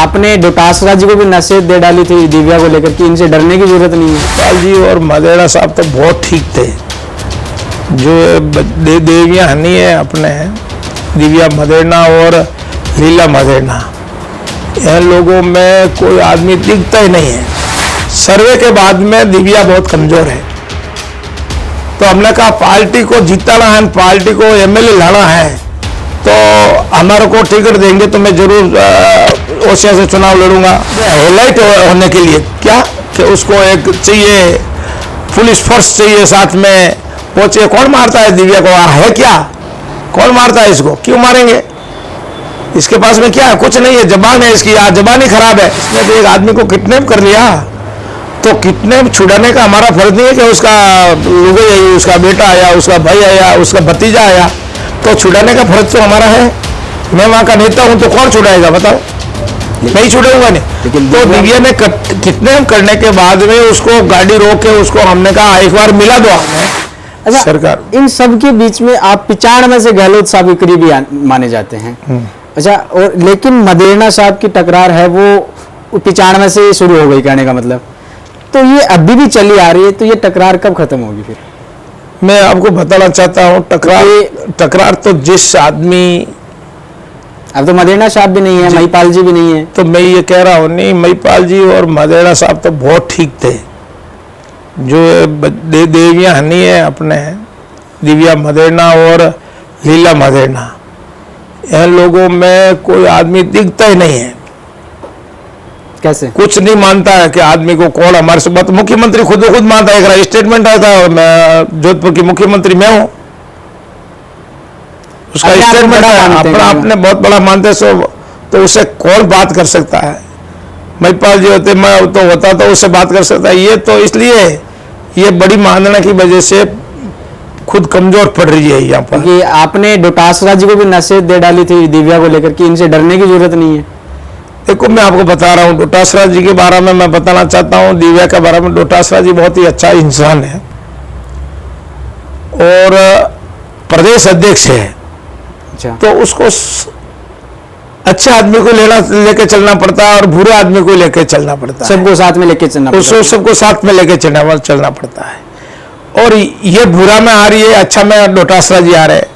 आपने डोटासरा जी को भी नसीहत दे डाली थी दिव्या को लेकर कि इनसे डरने की जरूरत नहीं है। पाल जी और मदेड़ा साहब तो बहुत ठीक थे। जो देवियाँ हनी है अपने दिव्या मदेड़ा और लीला मदेड़ा, इन लोगों में कोई आदमी दिखता ही नहीं है। सर्वे के बाद में दिव्या बहुत कमजोर है, तो हमने कहा पार्टी को जीतना है, पार्टी को एमएलए लाना है, तो हमारे को टिकट देंगे तो मैं जरूर ओसिया से चुनाव लड़ूंगा। हाईलाइट होने के लिए क्या कि उसको एक चाहिए, पुलिस फोर्स चाहिए साथ में पहुंचे। कौन मारता है दिव्या को? है क्या? कौन मारता है इसको? क्यों मारेंगे? इसके पास में क्या है? कुछ नहीं है, जबान है इसकी, जबान ही खराब है। इसने तो एक आदमी को किडनैप कर लिया, तो किडनैप छुड़ाने का हमारा फर्ज नहीं है कि उसका लुगाई आई, उसका बेटा आया, उसका भाई आया, उसका भतीजा आया, तो छुड़ाने का फर्ज तो हमारा है। मैं वहां का नेता हूं तो कौन छुड़ाएगा बताओ? नहीं छुड़ाऊंगा नहीं। तो दिव्या ने किडनैप करने के बाद में उसको गाड़ी रोक के उसको हमने कहा एक बार मिला दो आपने। अच्छा, सरकार इन सब के बीच में आप 95 से गहलोत साहब के करीबी माने जाते हैं। अच्छा, और लेकिन मदेड़ा साहब की टकरार है वो 95 से शुरू हो गई कहने का मतलब, तो ये अभी भी चली आ रही है, तो ये टकरार कब खत्म होगी फिर? मैं आपको बताना चाहता हूँ, टकरार तो जिस आदमी, अब तो मदेड़ा साहब भी नहीं है, महिपाल जी भी नहीं है, तो मैं ये कह रहा हूँ नहीं, महिपाल जी और मदेड़ा साहब तो बहुत ठीक थे। जो देवियाँ हनी है अपने दिव्या मदेड़ा और लीला मदेड़ा, इन लोगों में कोई आदमी दिखता ही नहीं है। कैसे? कुछ नहीं मानता है कि आदमी को कौन हमारे से बात, मुख्यमंत्री खुद मानता है। स्टेटमेंट आया था, मैं जोधपुर की मुख्यमंत्री मैं हूं, उसका स्टेटमेंट अपना आपने बहुत बड़ा मानते सो, तो उससे कौन बात कर सकता है? महिपाल जी होते, मैं तो होता तो उससे बात कर सकता है। ये तो इसलिए ये बड़ी मानना की वजह से खुद कमजोर पड़ रही है यहाँ पर। कि आपने डोटासरा जी को भी नसीहत दे डाली थी दिव्या को लेकर कि इनसे डरने की जरूरत नहीं है। देखो मैं आपको बता रहा हूँ, डोटासरा जी के बारे में मैं बताना चाहता हूँ, दिव्या के बारे में। डोटासरा जी बहुत ही अच्छा इंसान है और प्रदेश अध्यक्ष है। अच्छा। तो उसको अच्छे आदमी को लेके चलना पड़ता है और बुरे आदमी को लेके चलना पड़ता है। सबको साथ में लेके चलना पड़ता है। सबको साथ में लेके चलना पड़ता है। और ये बुरा में आ रही है, अच्छा में डोटासरा जी आ रहे हैं।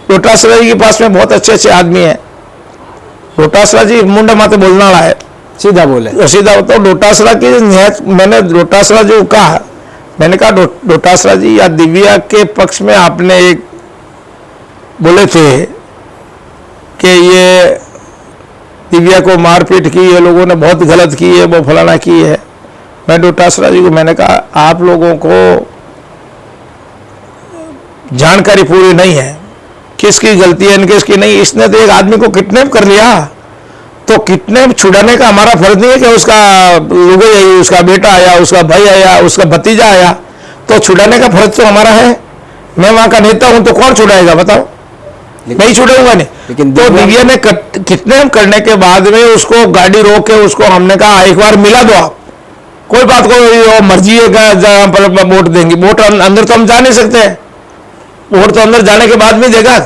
डोटासरा जी के पास में बहुत अच्छे अच्छे आदमी है। डोटासरा जी मुंडा माते बोलना वाला है, सीधा बोले, सीधा होता है। डोटासरा की मैंने डोटासरा जो कहा, मैंने कहा डोटासरा जी या दिव्या के पक्ष में आपने एक बोले थे कि ये दिव्या को मारपीट की, ये लोगों ने बहुत गलत की है, वो फलाना की है। मैं डोटासरा जी को मैंने कहा आप लोगों को जानकारी पूरी नहीं है, किसकी गलती है किसकी नहीं। इसने तो एक आदमी को किडनैप कर लिया, तो किडनैप छुड़ाने का हमारा फर्ज नहीं है कि उसका लुगाई आई, उसका बेटा आया, उसका भाई आया, उसका भतीजा आया, तो छुड़ाने का फर्ज तो हमारा है। मैं वहां का नेता हूं तो कौन छुड़ाएगा बताओ? नहीं छुड़ाऊंगा नहीं। लेकिन तो दिव्या ने किडनैप करने के बाद में उसको गाड़ी रोक के उसको हमने कहा एक बार मिला दो आप। कोई बात को मर्जी है जहां पर वोट देंगे, वोट अंदर तो हम जा नहीं सकते, वोट तो अंदर जाने के बाद में देगा।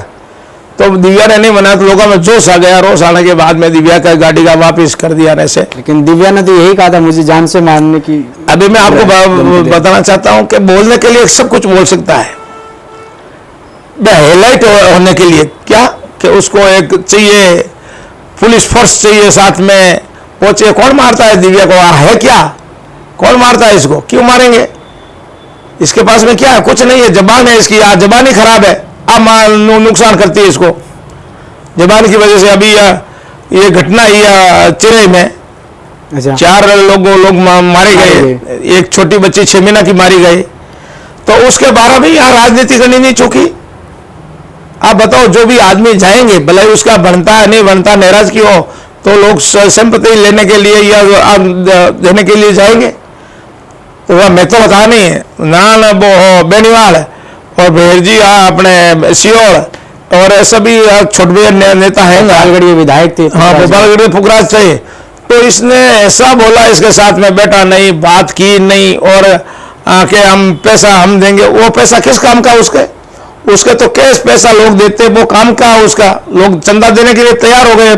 तो दिव्या ने नहीं मनाया, तो लोगों में जोश आ गया। रोश आने के बाद में दिव्या का गाड़ी का वापस कर दिया ऐसे। लेकिन दिव्या ने तो यही कहा था मुझे जान से मारने की। अभी मैं आपको बताना चाहता हूं कि बोलने के लिए सब कुछ बोल सकता है, हाईलाइट होने के लिए क्या कि उसको एक चाहिए, पुलिस फोर्स चाहिए साथ में पहुंचे। कौन मारता है दिव्या को? है क्या? कौन मारता है इसको? क्यों मारेंगे? इसके पास में क्या है? कुछ नहीं है, जबान है इसकी, जबान ही खराब है, अब नुकसान करती है इसको। जबान की वजह से अभी ये घटना ही चिरई में 4 लोग मारे गए, एक छोटी बच्ची 6 महीना की मारी गई। तो उसके बारे में यहाँ राजनीति करनी नहीं चूकी। आप बताओ, जो भी आदमी जाएंगे भले उसका बनता है नहीं बनता, नाराज की हो, तो लोग संपत्ति लेने के लिए या देने के लिए जाएंगे। तो वह मैं तो बता नहीं है ना वो बेनीवाल और भेरजी अपने सियोल और सभी छोटे नेता हैं, विधायक थे, हाँ गोपालगढ़ फुकराज थे। तो इसने ऐसा बोला, इसके साथ में बैठा नहीं, बात की नहीं, और आके हम पैसा हम देंगे। वो पैसा किस काम का? उसके तो कैश पैसा लोग देते, वो काम का उसका। लोग चंदा देने के लिए तैयार हो गए,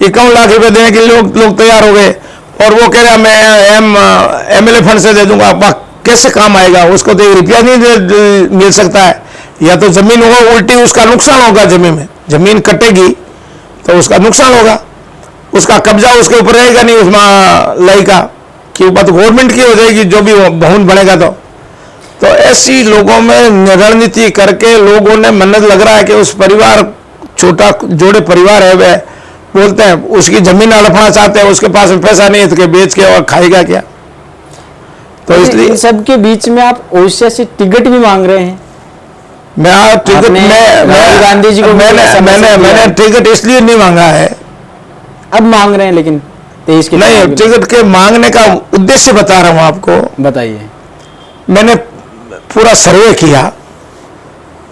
51 लाख रुपए देने के लिए लोग तैयार हो गए, और वो कह रहा मैं MLA फंड से दे दूंगा। अब कैसे काम आएगा? उसको तो 1 रुपया नहीं मिल सकता है। या तो जमीन होगा उल्टी, उसका नुकसान होगा, जमीन में जमीन कटेगी तो उसका नुकसान होगा, उसका कब्जा उसके ऊपर रहेगा नहीं, उस लई का कि ऊपर तो गवर्नमेंट की हो जाएगी जो भी भवन बनेगा। तो ऐसी लोगों में रणनीति करके लोगों ने मन्नत लग रहा है कि उस परिवार, छोटा जोड़े परिवार है, वह बोलते हैं उसकी जमीन हड़पना चाहते हैं, उसके पास में पैसा नहीं है तो बेच के और खाएगा क्या? तो इसलिए इन सब के बीच में आप ओडिशा से टिकट भी मांग रहे हैं। मैं टिकट राहुल गांधी जी को मैंने टिकट इसलिए नहीं मांगा है, अब मांग रहे हैं, लेकिन 23 के नहीं, टिकट के मांगने का उद्देश्य बता रहा हूं आपको। बताइए। मैंने पूरा सर्वे किया,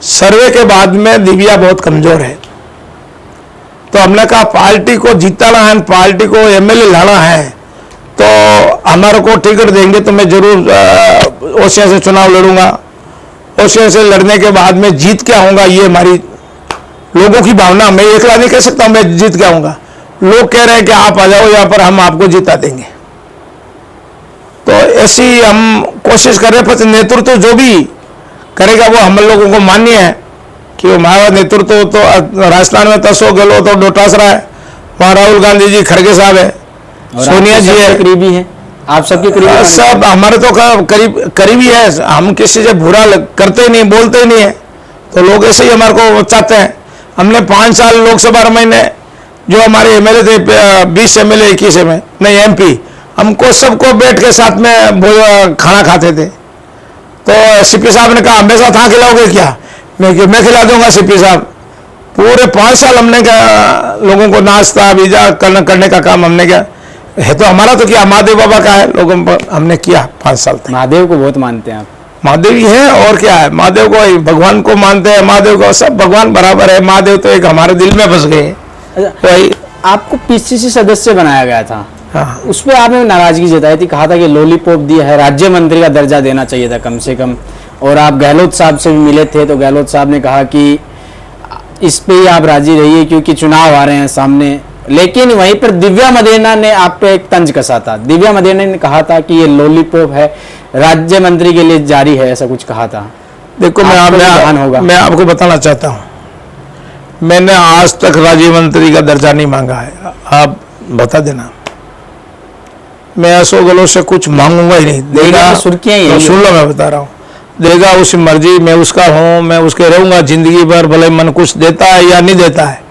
सर्वे के बाद में दिव्या बहुत कमजोर है, तो हमने कहा पार्टी को जीताना है, पार्टी को MLA लाना है, तो हमारे को टिकट देंगे तो मैं जरूर ओसिया से चुनाव लड़ूंगा। ओसिया से लड़ने के बाद में जीत के आऊंगा, ये हमारी लोगों की भावना। मैं एकला नहीं कह सकता मैं जीत के आऊंगा, लोग कह रहे हैं कि आप आ जाओ यहाँ पर, हम आपको जिता देंगे। तो ऐसी हम कोशिश कर रहे हैं, पर नेतृत्व जो भी करेगा वो हम लोगों को मान्य है कि वो हमारा नेतृत्व तो राजस्थान में अशोक गहलोत और डोटासरा है, वहाँ राहुल गांधी जी, खड़गे साहब है, सोनिया जी है, करीबी है, आप सबके करीबी, सब हमारे तो करीबी है। हम किसी से बुरा करते ही नहीं, बोलते ही नहीं है, तो लोग ऐसे ही हमारे को चाहते हैं। हमने 5 साल लोकसभा में जो हमारे MLA थे, 20 MLA 21 में नहीं MP, हमको सबको बैठ के साथ में खाना खाते थे। तो CP साहब ने कहा हमेशा था खिलाओगे क्या? मैं खिला दूंगा CP साहब। पूरे 5 साल हमने लोगों को नाश्ता वीजा करने का काम हमने किया है। तो हमारा तो क्या, महादेव बाबा का है, लोगों पर हमने किया 5 साल तक। महादेव को बहुत मानते हैं आप? महादेव ही है, और क्या है, महादेव को भगवान को मानते हैं, महादेव को सब भगवान बराबर है। महादेव तो एक हमारे दिल में बस गए। वही आपको PCC सदस्य बनाया गया था, हाँ। उस पर आपने नाराजगी जताई थी, कहा था कि लॉलीपॉप दिया है, राज्य मंत्री का दर्जा देना चाहिए था कम से कम। और आप गहलोत साहब से भी मिले थे, तो गहलोत साहब ने कहा कि इस पे ही आप राजी रहिए क्योंकि चुनाव आ रहे हैं सामने। लेकिन वहीं पर दिव्या मदेरणा ने आप पे एक तंज कसा था। दिव्या मदेरणा ने कहा था कि ये लॉलीपॉप है, राज्य मंत्री के लिए जारी है, ऐसा कुछ कहा था। देखो मैं आपको बताना चाहता हूँ, मैंने आज तक राज्य मंत्री का दर्जा नहीं मांगा है, आप बता देना। मैं अशोक गहलोत से कुछ मांगूंगा ही नहीं, देगा सुर्खियां ही सुन लो, मैं बता रहा हूँ, देगा उसकी मर्जी, मैं उसका हूँ, मैं उसके रहूंगा जिंदगी भर, भले मन कुछ देता है या नहीं देता है।